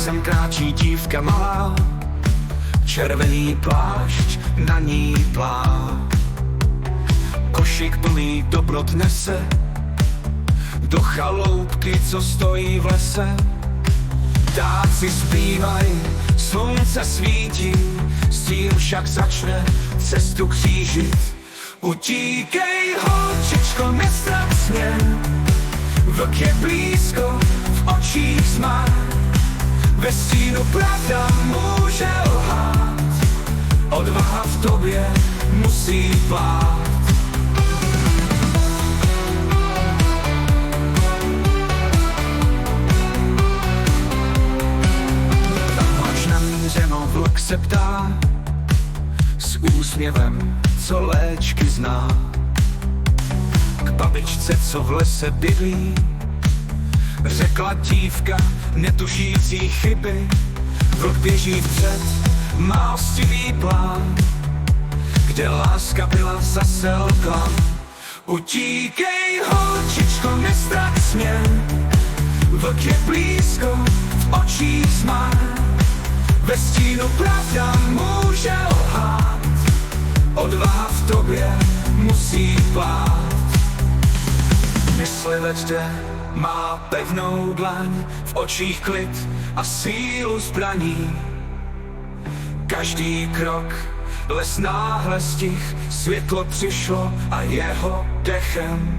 Lesem kráčí dívka malá, červený plášť, na ní plá. Košík plný dobrot nese do chaloupky, co stojí v lese. Ptáci zpívaj, slunce svítí, s tím však začne cestu křížit. Utíkej, holčičko, nestrach směr, vlk je blízko, v očích zmar. Ve stínu pravda může lhát, odvaha v tobě musí plát. Tam máš namířeno, vlk se ptá, s úsměvem, co léčky zná. K babičce, co v lese bydlí, řekla dívka, netušící chyby. Vlk běží vpřed, má ostivý plán, kde láska byla zase klam. Utíkej, holčičko, nestrach směr, vlk je blízko, v očích zmar. Ve stínu pravda může lhát, odvaha v tobě musí plát. Myslivec jde, má pevnou dlaň, v očích klid a sílu zbraní. Každý krok les náhle stih, světlo přišlo a jeho dechem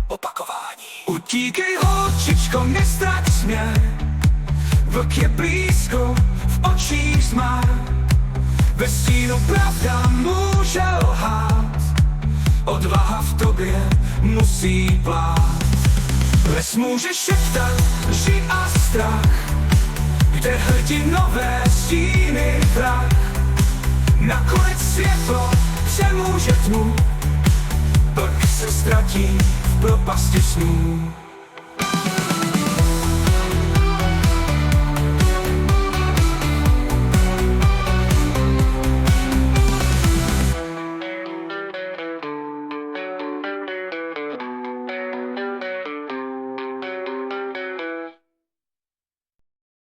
opakování. Utíkej, holčičko, nestrach směr, vlk je blízko, v očích zmar. Ve stínu pravda může lhát, odvaha v tobě musí plát. Les může šeptat lži a strach, kde hrdinové stíny prach. Nakonec světlo přemůže tmu, vlk se ztratí v propasti snů.